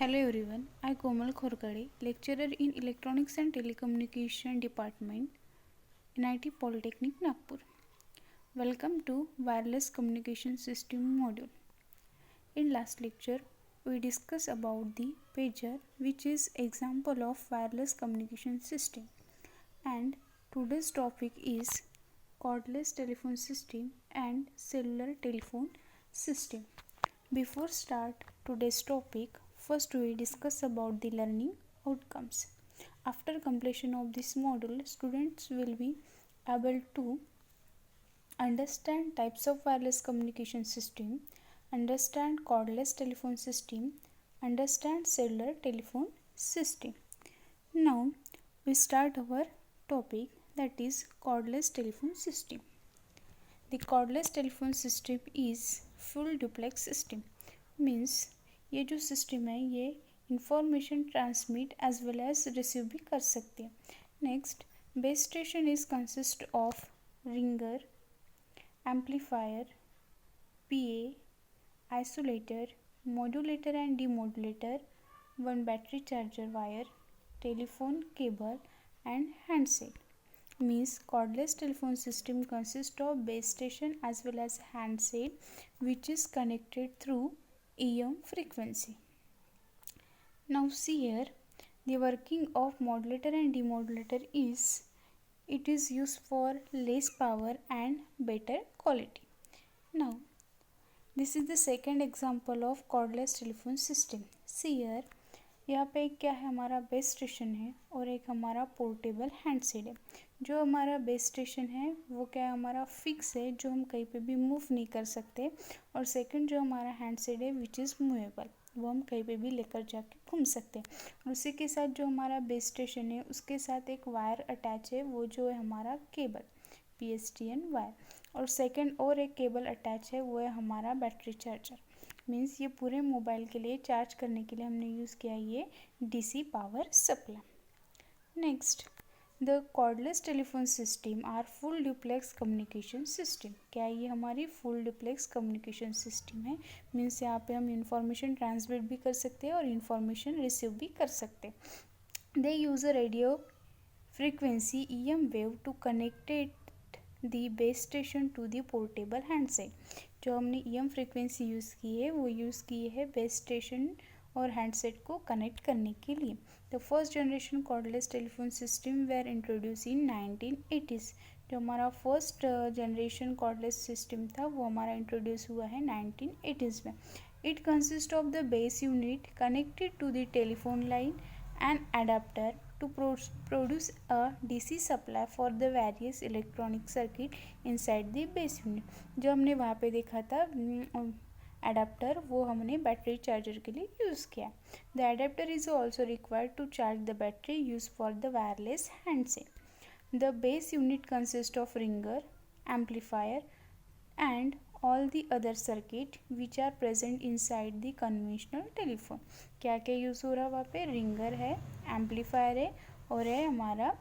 Hello everyone, I Komal Khorkade, lecturer in Electronics and Telecommunication Department, NIT Polytechnic Nagpur. Welcome to Wireless Communication System module. In last lecture, we discussed about the pager, which is example of wireless communication system, and today's topic is cordless telephone system and cellular telephone system. Before start today's topic, first we discuss about the learning outcomes. After completion of this module, students will be able to understand types of wireless communication system, understand cordless telephone system, understand cellular telephone system. Now we start our topic, that is cordless telephone system. The cordless telephone system is full duplex system means ये जो system है ये information transmit as well as receive भी कर सकते हैं. Next, base station is consist of ringer, amplifier, PA, isolator, modulator and demodulator, one battery charger wire, telephone cable and handset. Means cordless telephone system consists of base station as well as handset which is connected through EM frequency. Now see here, the working of modulator and demodulator is, it is used for less power and better quality. Now this is the second example of cordless telephone system. See here, यहाँ पे क्या है, हमारा base station है और एक हमारा portable handset है. जो हमारा बेस स्टेशन है वो क्या है, हमारा फिक्स है, जो हम कहीं पे भी मूव नहीं कर सकते. और सेकंड जो हमारा हैंडसेट है विच इज़ मूवेबल, वो हम कहीं पे भी लेकर जाके घूम सकते हैं. और उसी के साथ जो हमारा बेस स्टेशन है उसके साथ एक वायर अटैच है, वो जो है हमारा केबल PSTN वायर. और सेकंड और एक केबल अटैच है, वो है हमारा बैटरी चार्जर. मीन्स ये पूरे मोबाइल के लिए चार्ज करने के लिए हमने यूज़ किया ये DC power supply. Next, the cordless telephone system are full duplex communication system. क्या ये हमारी फुल डुप्लेक्स कम्युनिकेशन सिस्टम है. मीन्स यहाँ पे हम इंफॉर्मेशन ट्रांसमिट भी कर सकते हैं और इंफॉर्मेशन रिसीव भी कर सकते हैं. They use a radio frequency EM wave to connected the base station to the portable handset. जो हमने EM फ्रीक्वेंसी यूज़ की है वो यूज़ की है बेस स्टेशन और हैंडसेट को कनेक्ट करने के लिए. The first generation cordless telephone system were introduce in 1980s. जो हमारा फर्स्ट जनरेशन कॉर्डलेस सिस्टम था वो हमारा इंट्रोड्यूस हुआ है 1980s में. It consist of the base unit connected to the telephone line and adapter to produce a DC supply for the various electronic circuit inside the base unit. जो हमने वहाँ पे देखा था एडाप्टर, वो हमने बैटरी चार्जर के लिए यूज़ किया. The adapter is also required to charge the battery use for the wireless handset. The base unit consist of ringer, amplifier and all the other circuit which are present inside the conventional telephone. क्या क्या use हो रहा है वहाँ पे, ringer है, amplifier है और है हमारा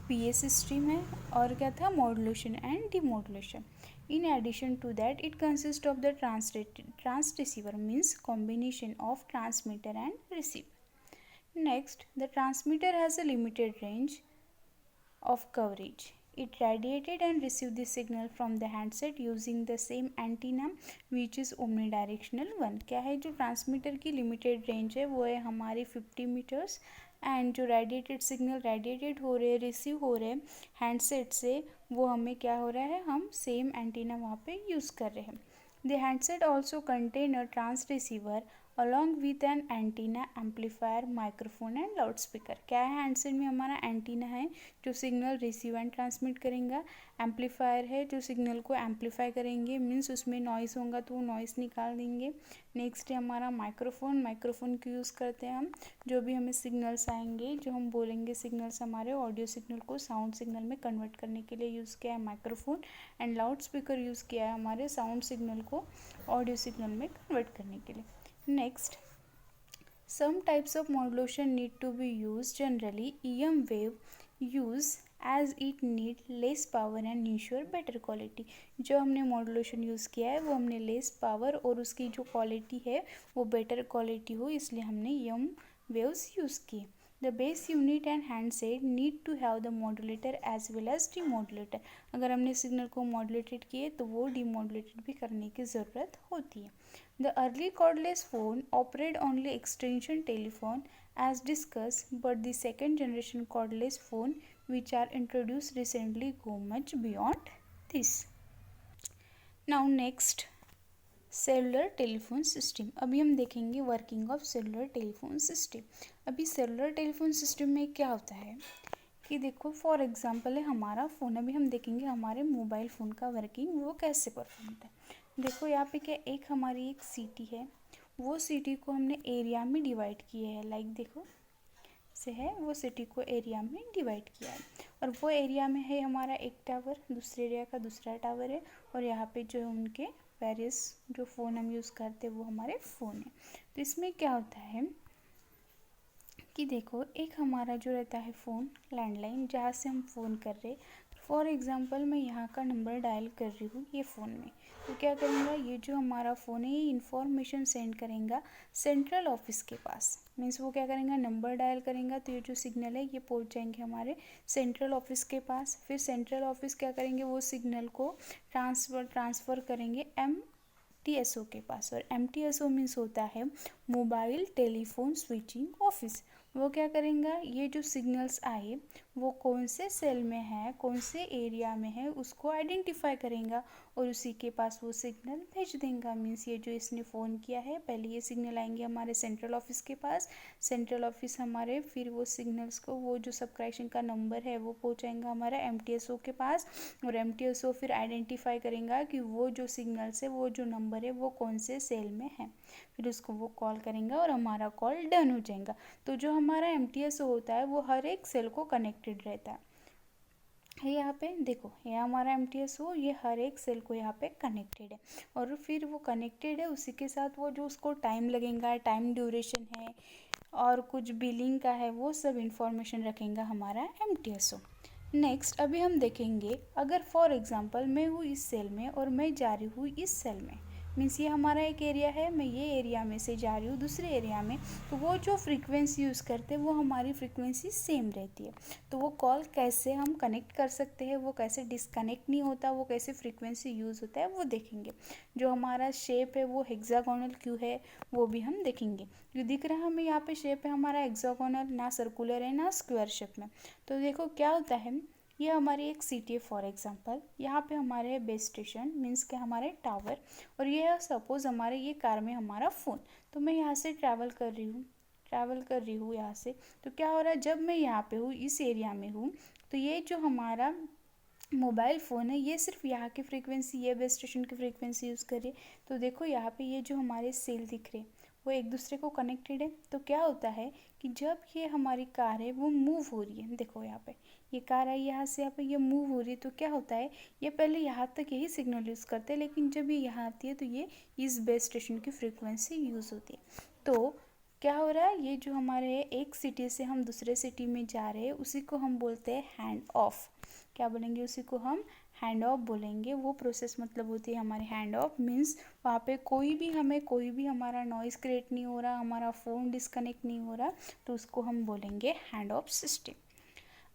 PA सिस्टम है और क्या था, modulation and demodulation. In addition to that it consist of the transreceiver means combination of transmitter and receiver. Next, the transmitter has a limited range of coverage. It radiated and received the signal from the handset using the same antenna which is omnidirectional one. क्या है, जो transmitter की limited range है वो है हमारी 50 metres and जो radiated signal radiated हो रहे हैं, रिसीव हो रहे हैं हैंडसेट से, वो हमें क्या हो रहा है, हम सेम एंटीना वहाँ पे यूज़ कर रहे हैं. The handset also contain a trans receiver along with an antenna, amplifier, microphone and loud speaker. क्या है, हैंडसेट में हमारा एंटीना है जो सिग्नल रिसीव एंड ट्रांसमिट करेंगे, एम्पलीफायर है जो सिग्नल को एम्पलीफाई करेंगे, मीन्स उसमें नॉइस होगा तो वो नॉइस निकाल देंगे. नेक्स्ट है हमारा माइक्रोफोन. माइक्रोफोन की यूज़ करते हैं हम, जो भी हमें सिग्नल्स आएंगे, जो हम बोलेंगे सिग्नल्स हमारे ऑडियो सिग्नल को साउंड सिग्नल में कन्वर्ट करने के लिए यूज़ किया है microphone. And loud speaker use किया है हमारे साउंड सिग्नल को ऑडियो सिग्नल में कन्वर्ट करने के लिए. Next, some types of modulation need to be used. Generally, EM wave use as it need less power and ensure better quality। जो हमने मॉड्यूलेशन यूज़ किया है वो हमने लेस पावर और उसकी जो क्वालिटी है वो बेटर क्वालिटी हो, इसलिए हमने यम वेव्स यूज़ किए। The base unit and handset need to have the modulator as well as demodulator. अगर हमने सिग्नल को मॉड्यूलेटेड किए तो वो डीमॉड्यूलेटेड भी करने की ज़रूरत होती है। The early cordless phone operate only extension telephone as discussed, but the second generation cordless phone which are introduced recently go much beyond this। Now next, cellular telephone system. अभी हम देखेंगे working of cellular telephone system. अभी cellular telephone system में क्या होता है कि देखो फॉर एग्जांपल है हमारा फ़ोन, अभी हम देखेंगे हमारे मोबाइल फ़ोन का वर्किंग वो कैसे परफॉर्म होता है। देखो यहाँ पे क्या एक हमारी एक सिटी है, वो सिटी को हमने एरिया में डिवाइड किया है, लाइक देखो से है वो सिटी को एरिया में डिवाइड किया है, और वो एरिया में है हमारा एक टावर, दूसरे एरिया का दूसरा टावर है, और यहाँ पे जो है उनके वेरियस जो फ़ोन हम यूज़ करते हैं वो हमारे फ़ोन है। तो इसमें क्या होता है कि देखो एक हमारा जो रहता है फ़ोन लैंडलाइन जहाँ से हम फ़ोन कर रहे, फॉर एग्ज़ाम्पल मैं यहाँ का नंबर डायल कर रही हूँ ये फ़ोन में, तो क्या करूँगा ये जो हमारा फ़ोन है ये इन्फॉर्मेशन सेंड करेगा सेंट्रल ऑफिस के पास। मीन्स वो क्या करेंगे नंबर डायल करेंगे तो ये जो सिग्नल है ये पहुँच जाएंगे हमारे सेंट्रल ऑफिस के पास। फिर सेंट्रल ऑफिस क्या करेंगे वो सिग्नल को ट्रांसफ़र करेंगे MTSO के पास, और MTSO मीन्स होता है मोबाइल टेलीफोन स्विचिंग ऑफिस। वो क्या करेंगे ये जो सिग्नल्स आए वो कौन से सेल में है कौन से एरिया में है उसको आइडेंटिफाई करेंगे और उसी के पास वो सिग्नल भेज देंगे। मीन्स ये जो इसने फ़ोन किया है पहले ये सिग्नल आएंगे हमारे सेंट्रल ऑफिस के पास, सेंट्रल ऑफिस हमारे फिर वो सिग्नल्स को वो जो सब्सक्रिप्शन का नंबर है वो पहुँचाएंगा हमारा MTSO के पास, और MTSO फिर आइडेंटिफाई करेंगे कि वो जो सिग्नल्स है वो जो नंबर है वो कौन से सेल में है, फिर उसको वो कॉल करेंगे और हमारा कॉल डन हो जाएगा। तो जो हमारा MTSO होता है वो हर एक सेल को कनेक्टेड रहता है। यहाँ पे देखो ये हमारा MTSO ये हर एक सेल को यहाँ पे कनेक्टेड है, और फिर वो कनेक्टेड है उसी के साथ वो जो उसको टाइम लगेगा टाइम ड्यूरेशन है और कुछ बिलिंग का है वो सब इंफॉर्मेशन रखेगा हमारा MTSO। नेक्स्ट अभी हम देखेंगे अगर फॉर एग्ज़ाम्पल मैं हूँ इस सेल में और मैं जा रही हूँ इस सेल में, मीन्स ये हमारा एक एरिया है मैं ये एरिया में से जा रही हूँ दूसरे एरिया में, तो वो जो फ्रीक्वेंसी यूज़ करते हैं वो हमारी फ्रीक्वेंसी सेम रहती है। तो वो कॉल कैसे हम कनेक्ट कर सकते हैं, वो कैसे डिस्कनेक्ट नहीं होता, वो कैसे फ्रीक्वेंसी यूज़ होता है वो देखेंगे। जो हमारा शेप है वो हेक्सागोनल क्यों है वो भी हम देखेंगे। जो दिख रहा है हमें यहाँ पे शेप है हमारा हेक्सागोनल, ना सर्कुलर है ना स्क्वायर शेप में। तो देखो क्या होता है ये हमारी एक सिटी है फॉर एग्जांपल, यहाँ पे हमारे है बेस स्टेशन मीन्स के हमारे टावर, और ये है सपोज़ हमारे ये कार में हमारा फ़ोन। तो मैं यहाँ से ट्रैवल कर रही हूँ यहाँ से, तो क्या हो रहा है जब मैं यहाँ पे हूँ इस एरिया में हूँ तो ये जो हमारा मोबाइल फ़ोन है ये सिर्फ यहाँ की फ्रीक्वेंसी ये बेस स्टेशन की फ्रीक्वेंसी यूज़ करिए। तो देखो यहाँ पे ये जो हमारे सेल दिख रहे वो एक दूसरे को कनेक्टेड है। तो क्या होता है कि जब ये हमारी कार है वो मूव हो रही है, देखो यहाँ पे ये कार आई यहाँ से यहाँ पे ये मूव हो रही है, तो क्या होता है ये पहले यहाँ तक यही सिग्नल यूज़ करते हैं, लेकिन जब ये यहाँ आती है तो ये इस बेस स्टेशन की फ्रीक्वेंसी यूज़ होती है। तो क्या हो रहा है ये जो हमारे एक सिटी से हम दूसरे सिटी में जा रहे हैं उसी को हम बोलते हैं हैंड ऑफ। क्या बोलेंगे उसी को हम हैंड ऑफ बोलेंगे। वो प्रोसेस मतलब होती है हमारे हैंड ऑफ मीन्स वहाँ पे कोई भी हमारा नॉइज़ क्रिएट नहीं हो रहा, हमारा फ़ोन डिस्कनेक्ट नहीं हो रहा, तो उसको हम बोलेंगे हैंड ऑफ सिस्टम।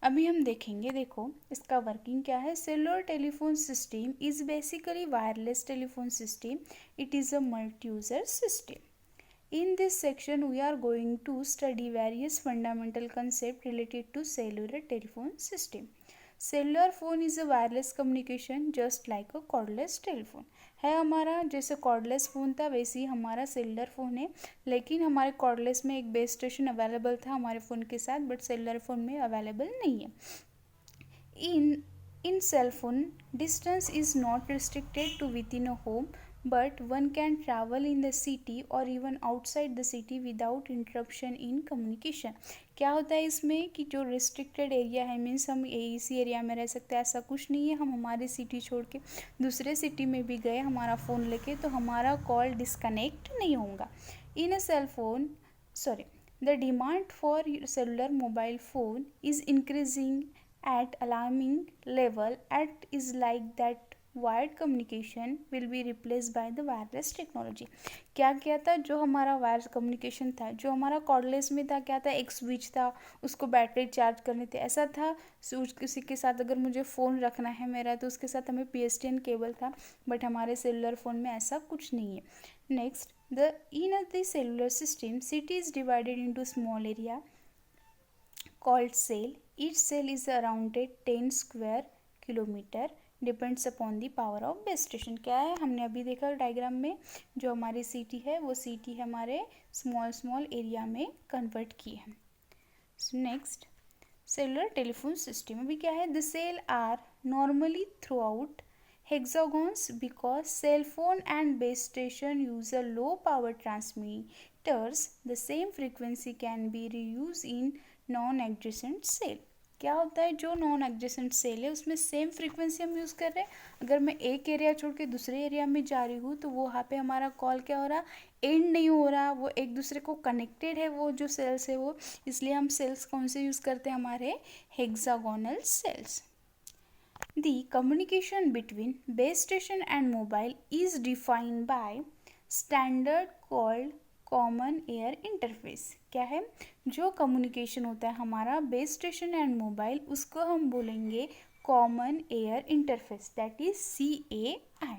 अभी हम देखेंगे देखो इसका वर्किंग क्या है। Cellular telephone system is basically wireless telephone system, it is a multi user system. In this section, we are going to study various fundamental concepts related to cellular telephone system. Cellular phone is a wireless communication just like a cordless telephone. है हमारा जैसे cordless phone था वैसे ही हमारा cellular phone है, लेकिन हमारे cordless में एक बेस स्टेशन अवेलेबल था हमारे फ़ोन के साथ, बट सेलुलर फ़ोन में अवेलेबल नहीं है। In cell phone, distance is not restricted to within a home, but one can travel in the city or even outside the city without interruption in communication। क्या होता है इसमें कि जो restricted area है मीन्स हम इसी एरिया में रह सकते हैं ऐसा कुछ नहीं है, हम हमारी सिटी छोड़ के दूसरे सिटी में भी गए हमारा फ़ोन लेके तो हमारा कॉल डिस्कनेक्ट नहीं होगा। In a cell phone the demand for cellular mobile phone is increasing at alarming level at is like that wired communication will be replaced by the wireless technology। क्या किया था, जो हमारा वायर्स कम्युनिकेशन था, जो हमारा कॉर्डलेस में था, क्या था, एक स्विच था, उसको बैटरी चार्ज करनी थी, ऐसा था। स्विच किसी के साथ अगर मुझे फ़ोन रखना है मेरा, तो उसके साथ हमें PSTN केबल था, बट हमारे सेलुलर फ़ोन में ऐसा कुछ नहीं है। Next, the in the cellular system city is divided into small area called cell. Each cell is around 10 square kilometer depends upon the power of base station. क्या है, हमने अभी देखा डायग्राम में, जो हमारी सिटी है वो सिटी हमारे स्मॉल एरिया में कन्वर्ट की है। Next, cellular telephone system. अभी क्या है, the cell are normally throughout hexagons because cell phone and base station use a low power transmitters. The same frequency can be reused in non-adjacent cell. क्या होता है, जो non adjacent cell है उसमें same frequency हम use कर रहे हैं। अगर मैं एक एरिया छोड़ के दूसरे एरिया में जा रही हूँ तो वो वहाँ पे हमारा कॉल क्या हो रहा, एंड नहीं हो रहा, वो एक दूसरे को कनेक्टेड है, वो जो सेल्स है वो, इसलिए हम सेल्स कौन से यूज़ करते हैं, हमारे hexagonal cells. The communication between base station and mobile is defined by standard called common air interface. क्या है, जो कम्युनिकेशन होता है हमारा बेस स्टेशन एंड मोबाइल, उसको हम बोलेंगे common air interface, that is CAI।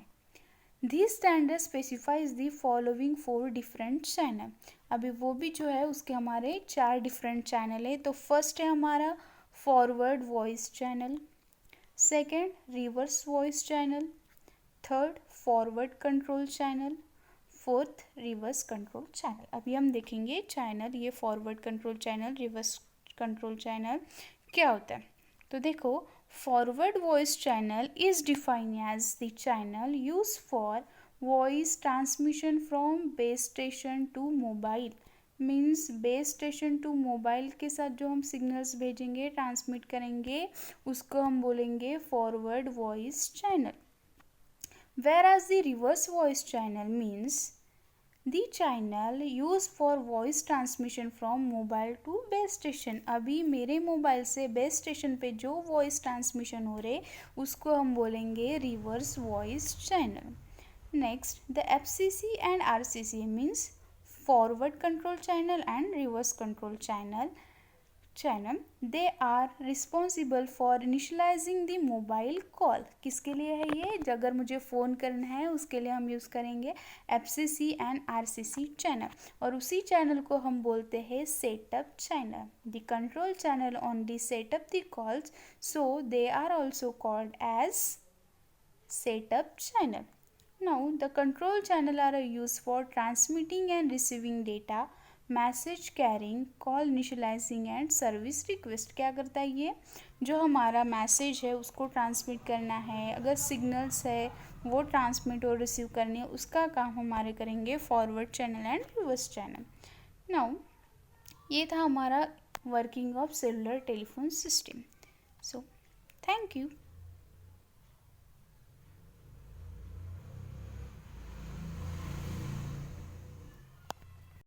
This standard specifies the following 4 different channel. अभी वो भी जो है उसके हमारे 4 डिफरेंट चैनल है। तो फर्स्ट है हमारा forward voice channel, second reverse voice channel, third forward control channel, fourth reverse control channel. अभी हम देखेंगे चैनल, ये forward control channel, reverse control channel क्या होता है। तो देखो, forward voice channel is defined as the channel use for voice transmission from base station to mobile. Means base station to mobile के साथ जो हम सिग्नल्स भेजेंगे, ट्रांसमिट करेंगे, उसको हम बोलेंगे forward voice channel. Whereas the reverse voice channel means the channel used for voice transmission from mobile to base station। अभी मेरे मोबाइल से बेस स्टेशन पे जो वॉइस ट्रांसमिशन हो रहे उसको हम बोलेंगे reverse voice channel. Next, the FCC and RCC means forward control channel and reverse control channel. They are responsible for initializing the mobile call. किसके लिए है ये, अगर मुझे फ़ोन करना है उसके लिए हम यूज़ करेंगे FCC एंड RCC चैनल, और उसी चैनल को हम बोलते हैं setup channel. The control channel only setup the calls, so they are also called as setup channel. Now the control channel are use for transmitting and receiving data, message carrying, call initializing and service request. क्या करता है ये, जो हमारा message है उसको transmit करना है, अगर सिग्नल्स है वो ट्रांसमिट और रिसीव करनी है, उसका काम हमारे करेंगे forward channel and reverse channel. Now ये था हमारा working of cellular telephone system. So thank you.